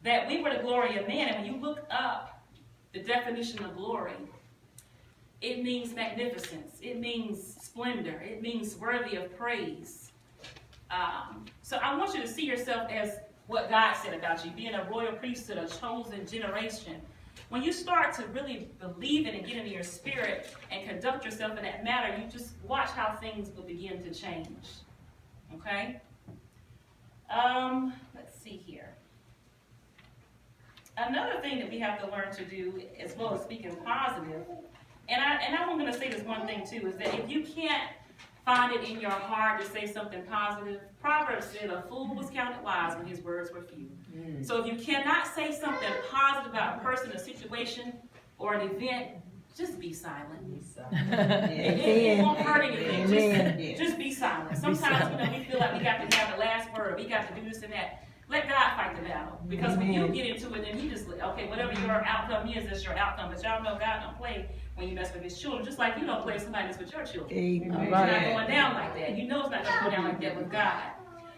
that we were the glory of man. And when you look up the definition of glory, it means magnificence. It means splendor. It means worthy of praise. So I want you to see yourself as what God said about you, being a royal priesthood, a chosen generation. When you start to really believe it and get into your spirit and conduct yourself in that manner, you just watch how things will begin to change. Okay? Let's see here. Another thing that we have to learn to do, as well as speaking positive, and I'm going to say this one thing too, is that if you can't find it in your heart to say something positive, Proverbs said a fool was counted wise when his words were few. So if you cannot say something positive about a person, a situation, or an event, just be silent. It won't hurt anything. Just be silent. Sometimes we feel like we got to have the last word. We got to do this and that. Let God fight the battle. Because when you get into it, then he just, okay, whatever your outcome is, that's your outcome. But y'all know God don't play when you mess with his children. Just like you don't play somebody that's with your children. It's not going down like that. You know it's not going to go down like that with God.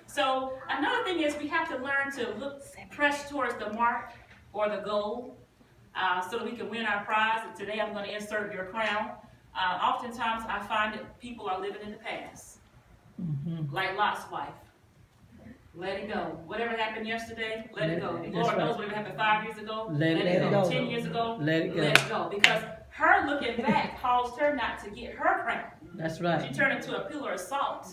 So another thing is we have to learn to press towards the mark or the goal so that we can win our prize. And today I'm going to insert your crown. Oftentimes I find that people are living in the past. Like Lot's wife. Let it go. Whatever happened yesterday, let it go. The Lord knows whatever happened 5 years ago, let it go. 10 years ago, let it go. Because her looking back caused her not to get her crown. That's right. She turned into a pillar of salt.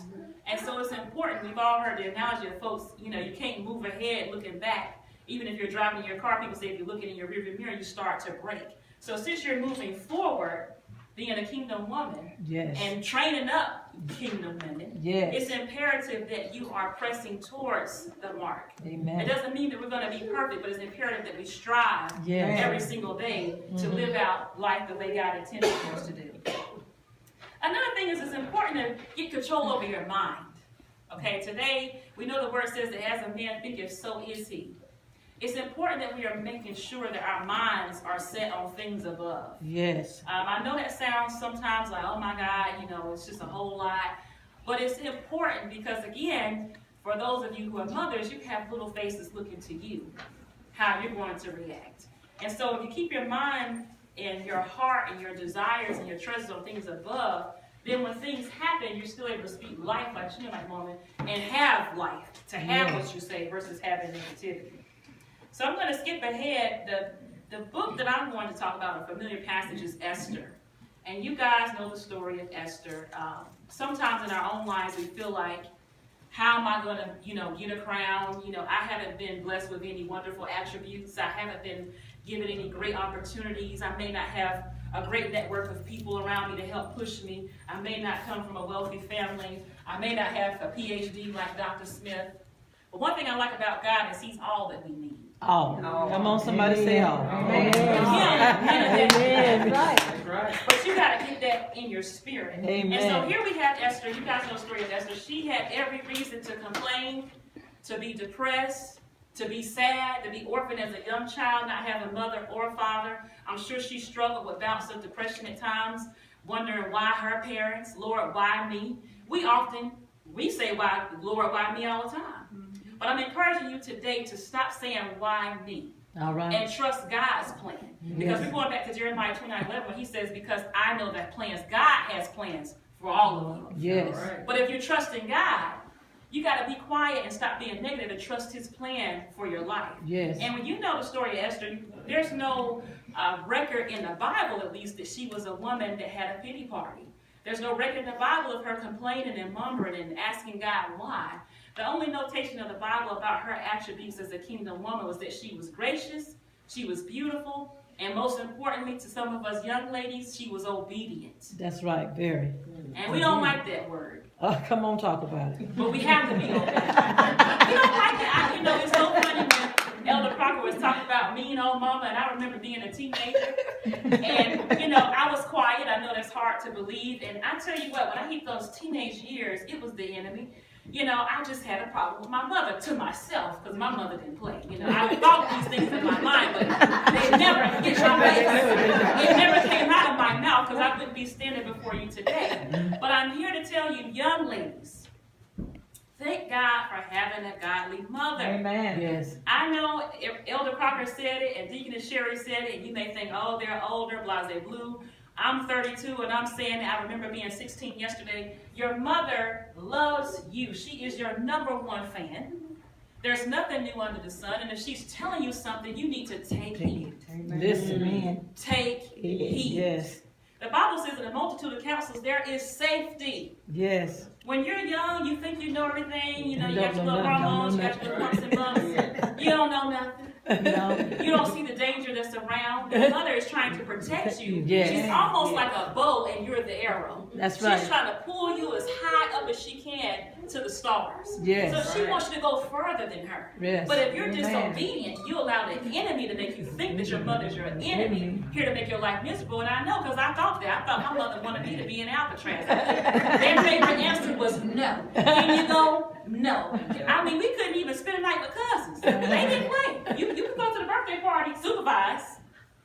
And so it's important. We've all heard the analogy of folks, you can't move ahead looking back. Even if you're driving in your car, people say if you're looking in your rearview mirror, you start to brake. So since you're moving forward, being a kingdom woman, and training up kingdom women, it's imperative that you are pressing towards the mark. Amen. It doesn't mean that we're going to be perfect, but it's imperative that we strive every single day to live out life the way God intended for us to do. Another thing is it's important to get control over your mind. Okay, today we know the word says that as a man thinketh, so is he. It's important that we are making sure that our minds are set on things above. Yes. I know that sounds sometimes like, oh my God, it's just a whole lot. But it's important because, again, for those of you who are mothers, you have little faces looking to you, how you're going to react. And so if you keep your mind and your heart and your desires and your treasures on things above, then when things happen, you're still able to speak life like Shunammite woman and have life, to have what you say versus having negativity. So I'm going to skip ahead. The book that I'm going to talk about, a familiar passage, is Esther. And you guys know the story of Esther. Sometimes in our own lives we feel like, how am I going to, get a crown? I haven't been blessed with any wonderful attributes. I haven't been given any great opportunities. I may not have a great network of people around me to help push me. I may not come from a wealthy family. I may not have a PhD like Dr. Smith. But one thing I like about God is he's all that we need. All. Come on, somebody say all. Amen. Amen. That's right. But you got to get that in your spirit. Amen. And so here we have Esther. You guys know the story of Esther. She had every reason to complain, to be depressed, to be sad, to be orphaned as a young child, not having a mother or father. I'm sure she struggled with bouts of depression at times, wondering why her parents, Lord, why me? We say, why, Lord, why me all the time? But I'm encouraging you today to stop saying, why me? All right. And trust God's plan. Because we're going back to Jeremiah 29:11 when he says, because I know that plans, God has plans for all of you. Yes. Right. But if you trust in God, you got to be quiet and stop being negative and trust his plan for your life. Yes. And when you know the story of Esther, there's no record in the Bible, at least, that she was a woman that had a pity party. There's no record in the Bible of her complaining and murmuring and asking God why. The only notation of the Bible about her attributes as a kingdom woman was that she was gracious, she was beautiful, and most importantly to some of us young ladies, she was obedient. That's right, very. And we don't like that word. Come on, talk about it. But we have to be obedient. We don't like it. It's so funny when Elder Crocker was talking about mean old mama, and I remember being a teenager. And, I was quiet. I know that's hard to believe. And I tell you what, when I hit those teenage years, it was the enemy. I just had a problem with my mother to myself because my mother didn't play. I thought these things in my mind, but they never hit my face. It never came out of my mouth because I wouldn't be standing before you today. But I'm here to tell you, young ladies, Thank God for having a godly mother. Amen. Yes. I know Elder Crocker said it and Deaconess Sherry said it, and you may think, oh, they're older, blase blue. I'm 32 and I'm saying that I remember being 16 yesterday. Your mother loves you. She is your #1 fan. There's nothing new under the sun, and if she's telling you something, you need to take heed. Listen. Take heed. Yes. The Bible says in a multitude of counsels there is safety. Yes. When you're young, you think you know everything. You know, you got your Don't little know nothing, hormones, you don't got know your little bumps and bumps. You don't know nothing. No. You don't see the danger that's around. Your mother is trying to protect you. Yes. She's almost like a bow and you're the arrow. That's right. She's trying to pull you as high up as she can to the stars. Yes. So she wants you to go further than her. Yes. But if you're Amen. disobedient, you allow the enemy to make you think that your mother's your enemy, here to make your life miserable. And I know, because I thought that. I thought my mother wanted me to be in Alcatraz. Their favorite answer was no. Can you go? No. I mean, we couldn't even spend a night with cousins. They didn't play. You could go to the birthday party, supervise,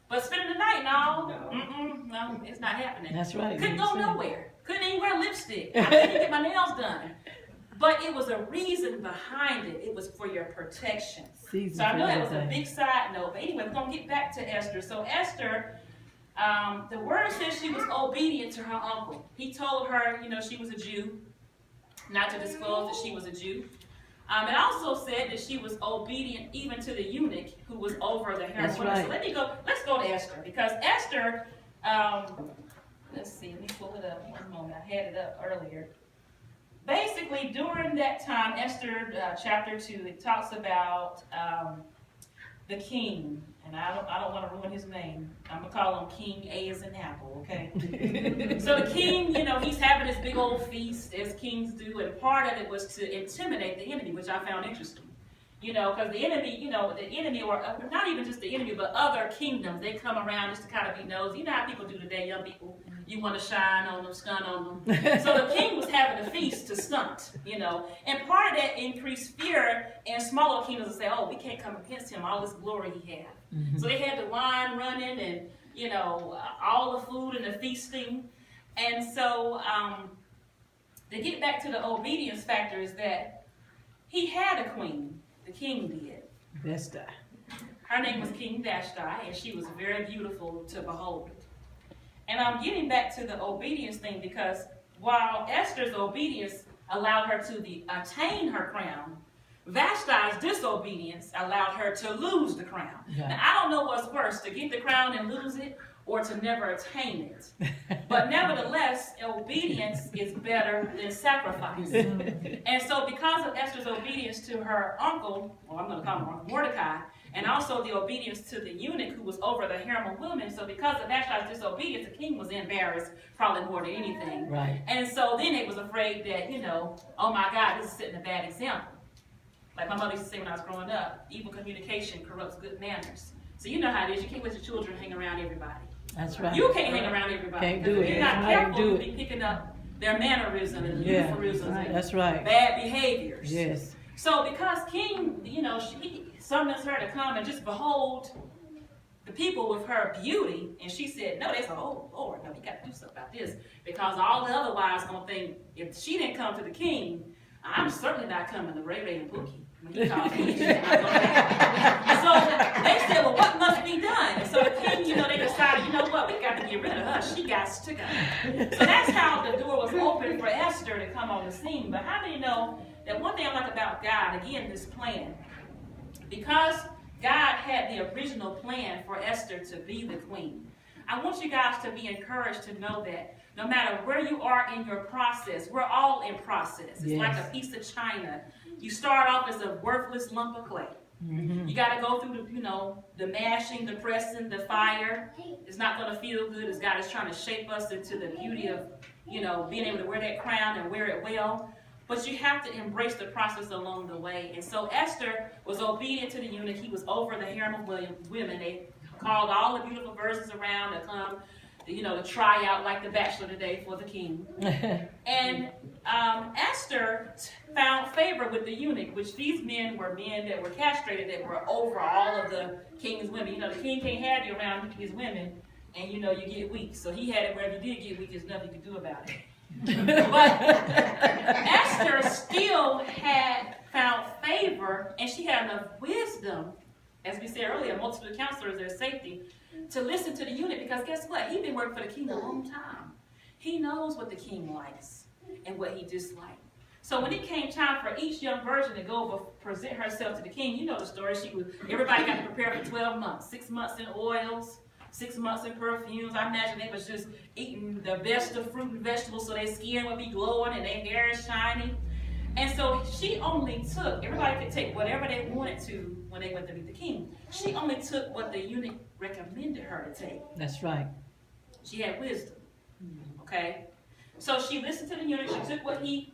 but spending the night, no, it's not happening. That's right. Couldn't go nowhere. Couldn't even wear lipstick. I couldn't even get my nails done. But it was a reason behind it. It was for your protection. So I know that was a big side note. But anyway, we're going to get back to Esther. So Esther, the word says she was obedient to her uncle. He told her, she was a Jew, not to disclose that she was a Jew. It also said that she was obedient even to the eunuch who was over the harem. Right. So let's go to Esther. Because Esther, let's see, let me pull it up one moment. I had it up earlier. Basically, during that time, Esther chapter 2, it talks about the king. And I don't want to ruin his name. I'm going to call him King A as in apple, okay? So the king, he's having this big old feast, as kings do, and part of it was to intimidate the enemy, which I found interesting. Because the enemy, or not even just the enemy, but other kingdoms, they come around just to kind of be nosy. You know how people do today, young people? You want to shine on them, stun on them. So the king was having a feast to stunt, And part of that increased fear in smaller kingdoms to say, oh, we can't come against him, all this glory he had. Mm-hmm. So they had the wine running and, all the food and the feasting. And so to get back to the obedience factor is that he had a queen. The king did. Vashti. Her name was King Vashti, and she was very beautiful to behold. And I'm getting back to the obedience thing because while Esther's obedience allowed her to attain her crown, Vashti's disobedience allowed her to lose the crown. Yeah. Now, I don't know what's worse, to get the crown and lose it, or to never attain it. But nevertheless, obedience is better than sacrifice. And so because of Esther's obedience to her uncle, or I'm going to call him Mordecai, and also the obedience to the eunuch who was over the harem of women, so because of Vashti's disobedience, the king was embarrassed probably more than anything. Right. And so then they was afraid that, oh my God, this is setting a bad example. Like my mother used to say when I was growing up, evil communication corrupts good manners. So you know how it is. You can't let your children hang around everybody. That's right. You can't hang around everybody. Can't do it. If you're not careful, you'll be picking up their mannerisms and euphemisms and that's right. bad behaviors. Yes. So because King, she summons her to come and just behold the people with her beauty, and she said, no, they said, oh, Lord, no, we got to do something about this. Because all the other wives going to think, if she didn't come to the king, I'm certainly not coming to Ray Ray and Pookie. When he calls me, she's not going to happen. So they said, well, what must be done? And so the king, they decided, what, we got to get rid of her. She got to go. So that's how the door was open for Esther to come on the scene. But how many know that one thing I like about God, again, this plan, because God had the original plan for Esther to be the queen, I want you guys to be encouraged to know that no matter where you are in your process, we're all in process. It's like a piece of china. You start off as a worthless lump of clay. Mm-hmm. You got to go through the mashing, the pressing, the fire. It's not going to feel good as God is trying to shape us into the beauty of, being able to wear that crown and wear it well. But you have to embrace the process along the way. And so Esther was obedient to the eunuch. He was over the harem of women. They called all the beautiful virgins around to come, to try out like the Bachelor today for the king. And Esther found favor with the eunuch, which these men were men that were castrated, that were over all of the king's women. The king can't have you around his women, and you get weak. So he had it where if you did get weak, there's nothing you could do about it. But Esther still had found favor, and she had enough wisdom, as we said earlier, multiple counselors, their safety, to listen to the eunuch, because guess what? He's been working for the king a long time. He knows what the king likes and what he dislikes. So when it came time for each young virgin to go present herself to the king, you know the story. Everybody got to prepare for 12 months, 6 months in oils, 6 months in perfumes. I imagine they was just eating the best of fruit and vegetables so their skin would be glowing and their hair is shiny. And so she only took, everybody could take whatever they wanted to when they went to meet the king. She only took what the eunuch recommended her to take. That's right. She had wisdom. Okay? So she listened to the eunuch. She took what he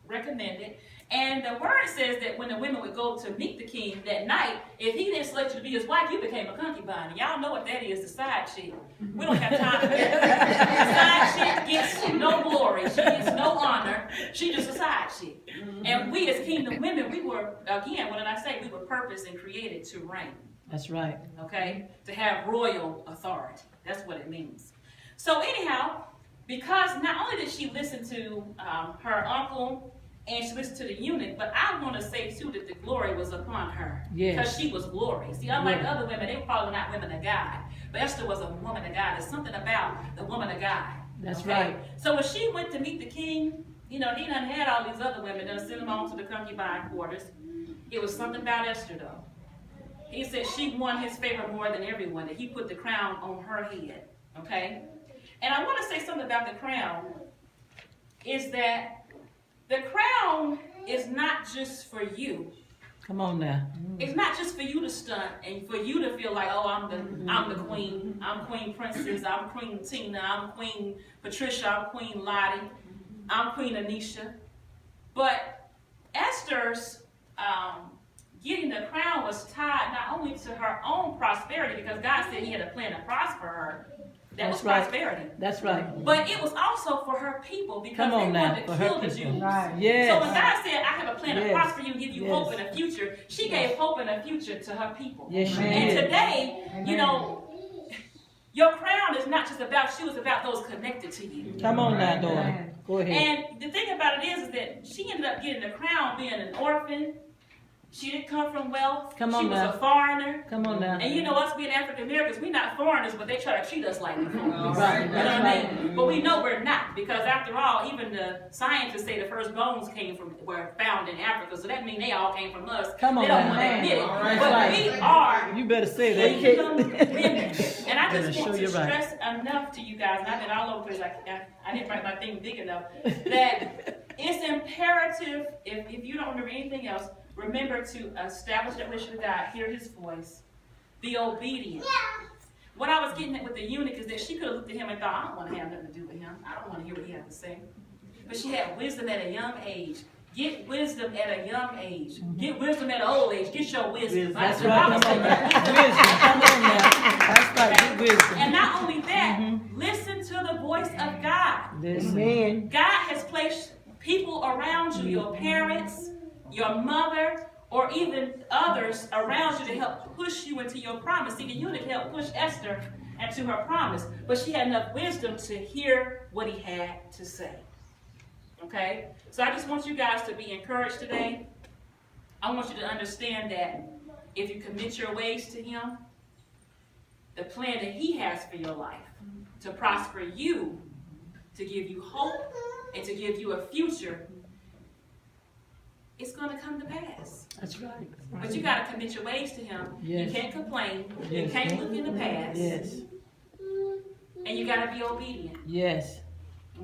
recommended. And the word says that when the women would go to meet the king that night, if he didn't select you to be his wife, you became a concubine. And y'all know what that is, the side chick. We don't have time for that. The side chick gets no glory. She gets no honor. She just a side chick. And we as kingdom women, we were, again, what did I say? We were purposed and created to reign. That's right. Okay? To have royal authority. That's what it means. So anyhow, because not only did she listen to her uncle, and she listened to the eunuch, but I want to say too that the glory was upon her. Yes. Because she was glory. See, unlike the other women, they were probably not women of God. But Esther was a woman of God. There's something about the woman of God. That's right. So when she went to meet the king, he done had all these other women done sent them on to the concubine quarters. It was something about Esther though. He said she won his favor more than everyone, that he put the crown on her head. Okay? And I want to say something about the crown, is that the crown is not just for you. Come on now. It's not just for you to stunt and for you to feel like, oh, I'm the queen. I'm Queen Princess. I'm Queen Tina. I'm Queen Patricia. I'm Queen Lottie. I'm Queen Anisha. But Esther's getting the crown was tied not only to her own prosperity, because God said he had a plan to prosper her. That was prosperity. That's right. But it was also for her people, because they wanted to kill the Jews. Right. Yes. So when God said, I have a plan to prosper you and give you hope in the future, she gave hope in the future to her people. Yes, she and did. today, your crown is not just about you, it's about those connected to you. Come on now, daughter. Go ahead. And the thing about it is that she ended up getting the crown being an orphan. She didn't come from wealth. Come on she was now. a foreigner. Come on now. And us being African Americans, we're not foreigners, but they try to treat us like we're foreigners. Right. You know what I mean? But we know we're not, because after all, even the scientists say the first bones were found in Africa, so that means they all came from us. Come on they don't now. want to admit it. That's But right. we are. You better say that. Kingdom women. And I just want to Right. stress enough to you guys, and I've been all over the place, I didn't write my thing big enough, that it's imperative, if you don't remember anything else, remember to establish that relationship with God, hear his voice, be obedient. What I was getting at with the eunuch is that she could have looked at him and thought, I don't want to have nothing to do with him. I don't want to hear what he has to say. But she had wisdom at a young age. Get wisdom at a young age. Get wisdom at an old age. Get your wisdom. That's right. Come on now. Wisdom. Come on now. That's right. Get wisdom. And not only that, listen to the voice of God. Amen. God has placed people around you, your parents, your mother, or even others around you to help push you into your promise. See, the eunuch helped push Esther into her promise, but she had enough wisdom to hear what he had to say. Okay? So I just want you guys to be encouraged today. I want you to understand that if you commit your ways to him, the plan that he has for your life, to prosper you, to give you hope, and to give you a future, it's going to come to pass. That's right. But you got to commit your ways to him. Yes. You can't complain. Yes. You can't look in the past. Yes. And you got to be obedient. Yes.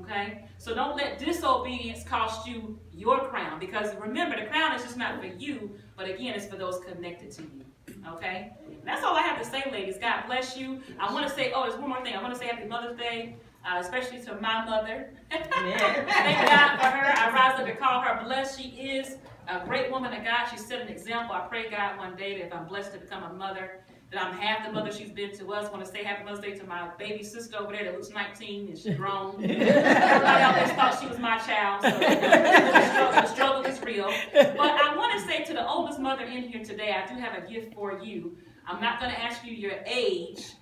Okay? So don't let disobedience cost you your crown. Because remember, the crown is just not for you, but again, it's for those connected to you. Okay? And that's all I have to say, ladies. God bless you. I want to say, there's one more thing. I want to say Happy Mother's Day. Especially to my mother. Thank God for her. I rise up and call her blessed. She is a great woman of God. She set an example. I pray God one day that if I'm blessed to become a mother, that I'm half the mother she's been to us. I want to say Happy Mother's Day to my baby sister over there that looks 19 and she's grown. Everybody always thought she was my child, so the struggle is real. But I want to say to the oldest mother in here today, I do have a gift for you. I'm not going to ask you your age,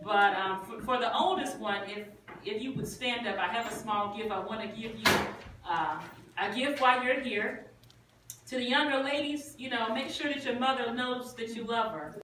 But for the oldest one, if you would stand up, I have a small gift. I want to give you a gift while you're here. To the younger ladies, make sure that your mother knows that you love her.